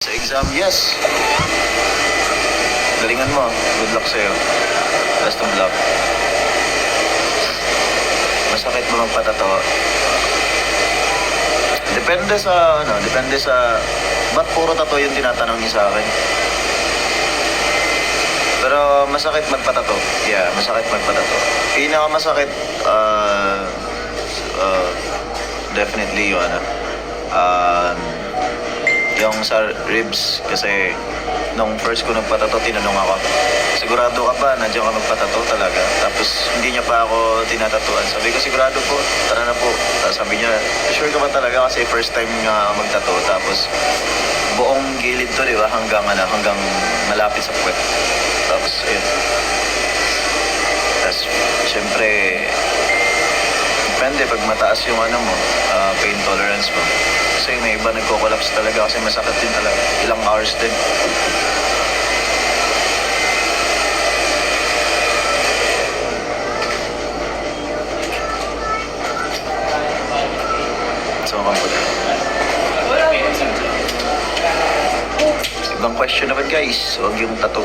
Sa exam, yes. Galingan mo. Good luck sa'yo. Best of luck. Masakit mo magpatato. Depende sa, ba't puro tato yung tinatanong niyo sa akin? Pero masakit magpatato. Yeah, masakit magpatato. Pinakamasakit, definitely yung yung sa ribs. Kasi nung first ko nagpatato, tinanong ako, sigurado ka ba nandiyan ka magpatato talaga? Tapos hindi niya pa ako tinatatuan. Sabi ko, sigurado po, tara na po. Tapos sabi niya, sure ka ba talaga? Kasi first time nga magtato. Tapos buong gilid to, di ba? Hanggang malapit sa puwet. Tapos ayun. Tapos syempre, depende pag mataas yung pain tolerance mo. Kasi may iba nagko-collapse talaga kasi masakit din talaga. Ilang hours din. So, kamputin. Ibang question naman guys. Huwag yung tattoo.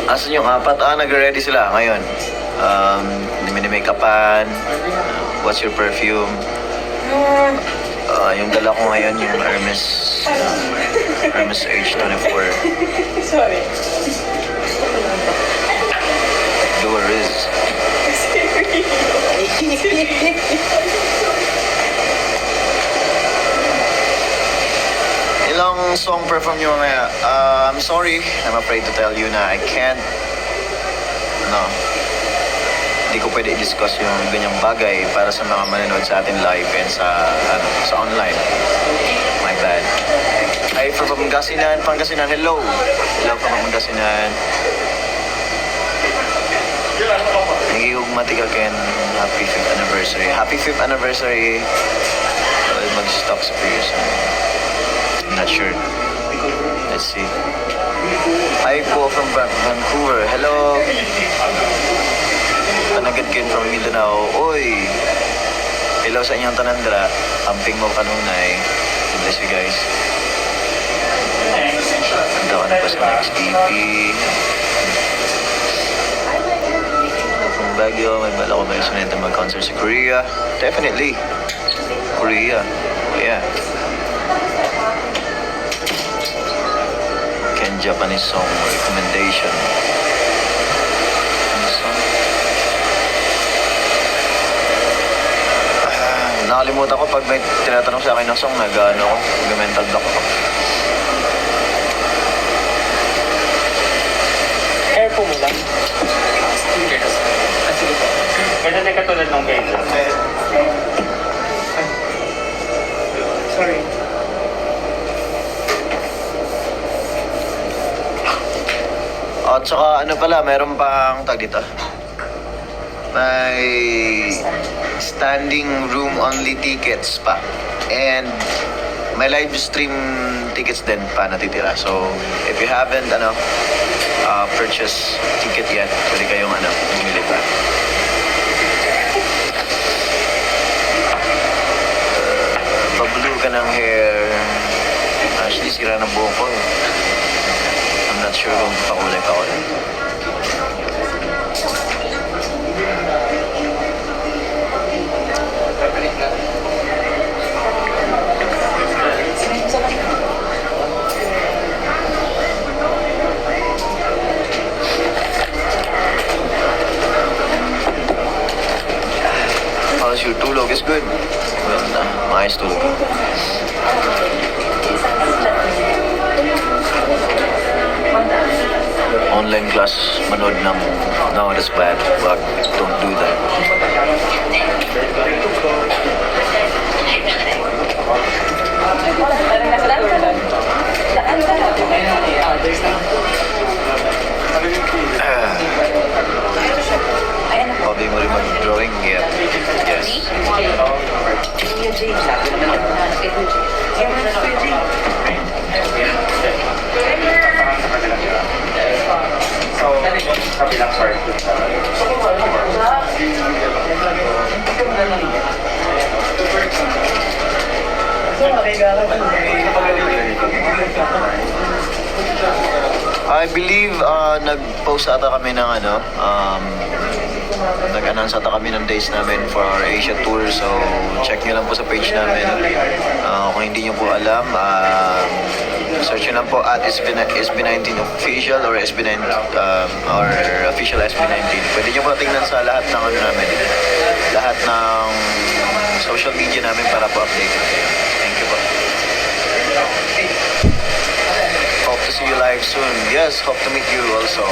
Asan yung apat? Nag-ready sila ngayon. Mini-makeupan. What's your perfume? Yung dala ko ngayon, yung Hermes H24. Sorry. Dual Riz. Ilang song perform nyo mamaya? I'm sorry, I'm afraid to tell you na I can't, hindi ko pwede i-discuss yung ganyang bagay para sa mga manonood sa atin live and sa online. My bad. Hi from Pangasinan. Hello. Hello from Pangasinan. Nagigugmati ka Ken. Happy 5th anniversary. Happy 5th anniversary. Mag-stock sa previous. I'm not sure. Let's see. Hi po from Vancouver. Hello. Panagad kayo from Mindanao. Oy. Hello sa inyong tanandra. Amping mo kanunay. Bless you guys. Handa ka na pa sa next EP. From Baguio, may bala ko ba yung sunod na mag-concert sa Korea? Definitely. Korea. Oh yeah. Ken Japanese song recommendation. Ano song? Nakalimutan ko pag may tinatanong sa akin ng song, nag-mental block ako. Air po mo lang. Stickers. Sige po. Ganda na katulad ng beda. Sorry. At saka meron pang tag dito. May standing room only tickets pa. And may live stream tickets din pa natitira. So, if you haven't purchase ticket yet, pwede kayong bumili pa. Pag-blue ka ng hair. Actually, sira ng buhok ko. I'm not sure kung pakulay pa ako rin. How's your tulog? Is good. Maganda. Maayos tulog. Online class, manood ng no, that's bad. Wag, don't do that. Hobby mo rin mag-drawing? Yeah. Yes. I believe nag-post ata kami ng nag-announce ata kami ng days namin for our Asia tour. So, check nyo lang po sa page namin. Kung hindi nyo po alam, search nyo lang po at SB19 official or SB19 or official SB19. Pwede nyo po tingnan sa lahat ng namin. Lahat ng social media namin para po updated kayo. Thank you po. Hope to see you live soon. Yes, hope to meet you also.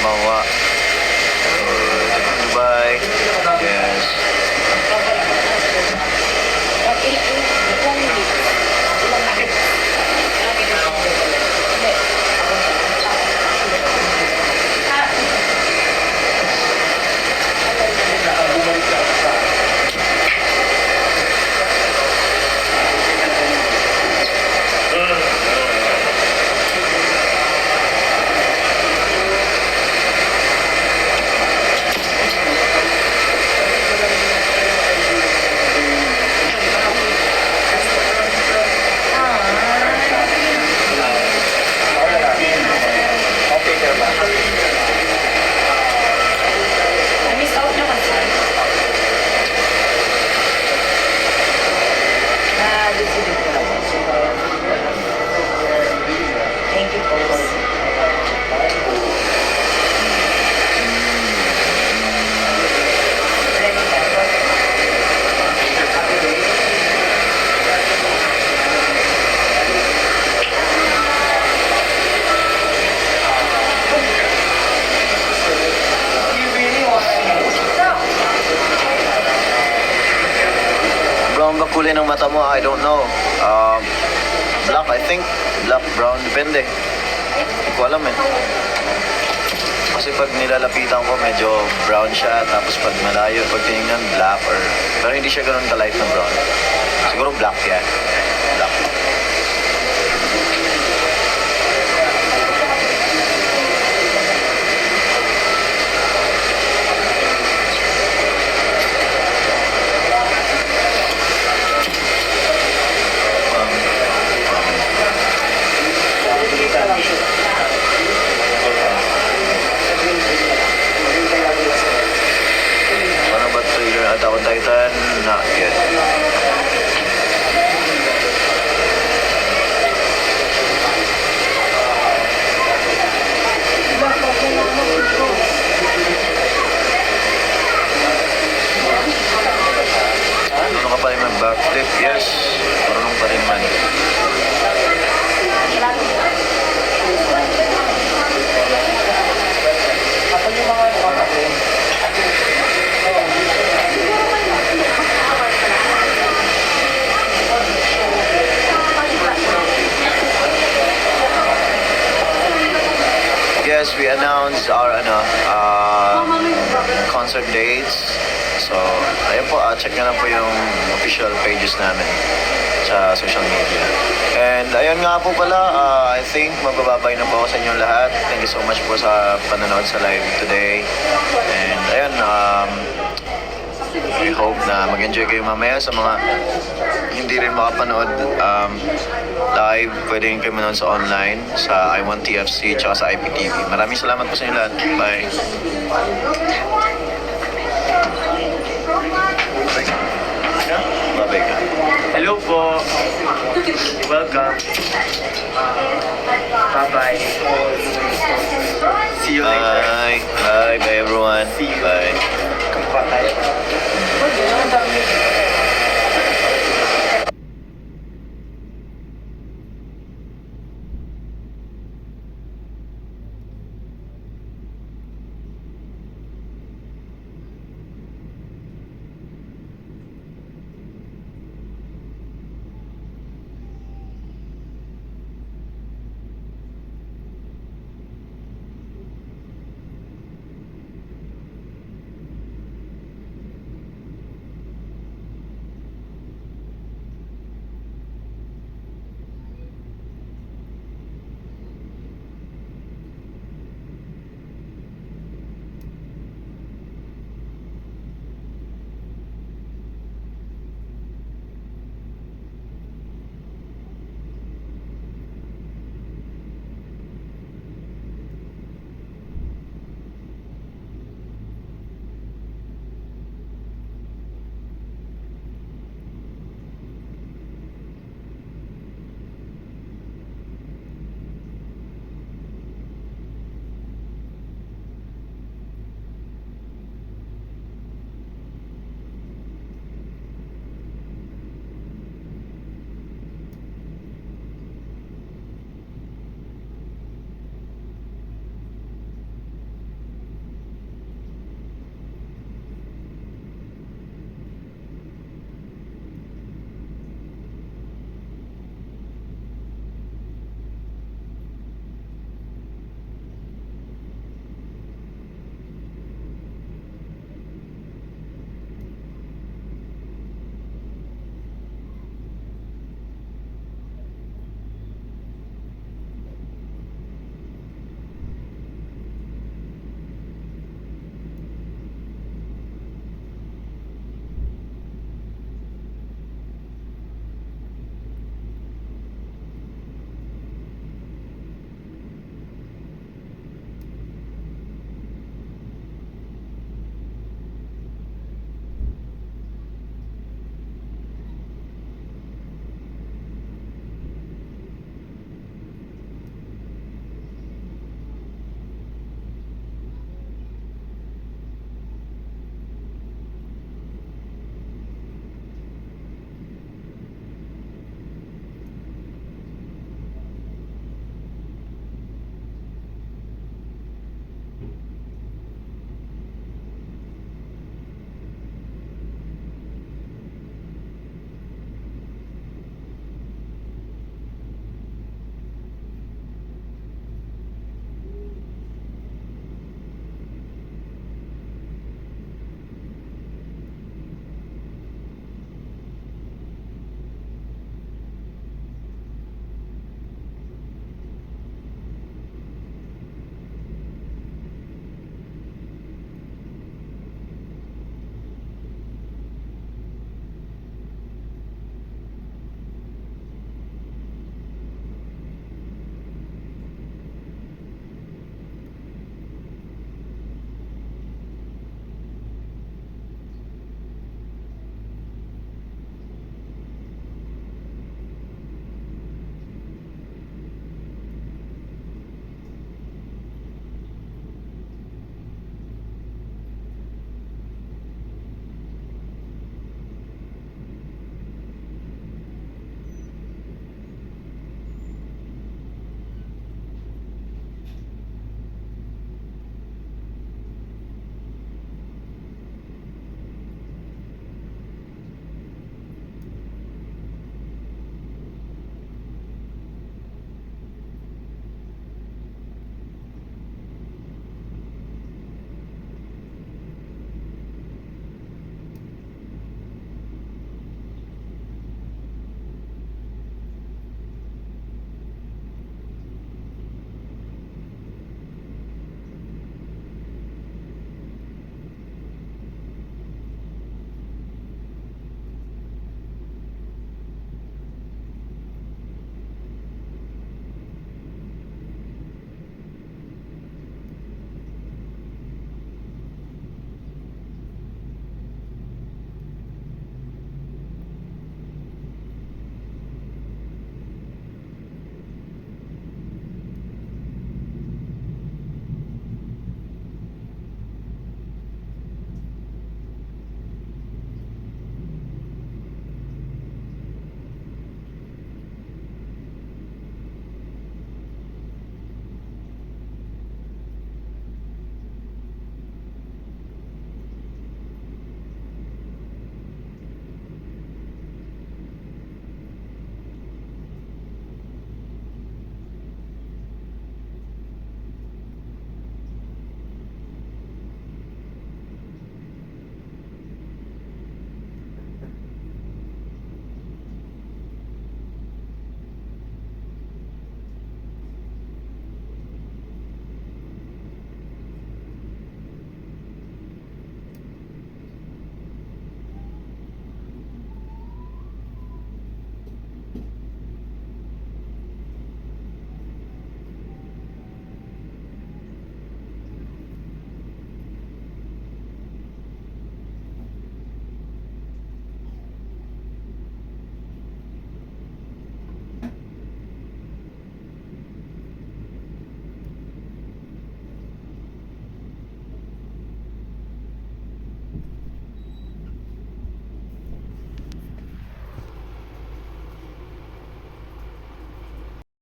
Mawa. Dubai. Yes. Na-miss out na kasi. Na-decision ko lang. Thank you, boss. Ready ka? Brown ba kulay ng mata mo? I don't know. Black, I think. Black, brown, depende. Hindi ko alam eh. Kasi pag nilalapitan ko, medyo brown siya. Tapos pag malayo, pag tinignan, black or... Pero hindi siya ganun ka-light na brown. Siguro black yan. Black. Paano ba trailer at Attack on Titan? Not yet. Marunong ka pa rin mag-backflip? Yes. Marunong pa rin man. Yes, we announced our concert dates. So, ayun po, check nyo lang po yung official pages namin sa social media. And ayun nga po pala, I think magbababay na po ako sa inyong lahat. Thank you so much po sa panonood sa live today. And ayun, we hope na mag-enjoy kayo mamaya sa mga hindi rin makapanood live. Pwede rin kayo manood sa online, sa I1TFC, tsaka sa IPTV. Maraming salamat po sa inyo lahat. Bye. Babay ka. Hello po. Welcome. Bye-bye. See you later. Bye. Bye. Bye everyone. See you. Bye. Kamukha tayo.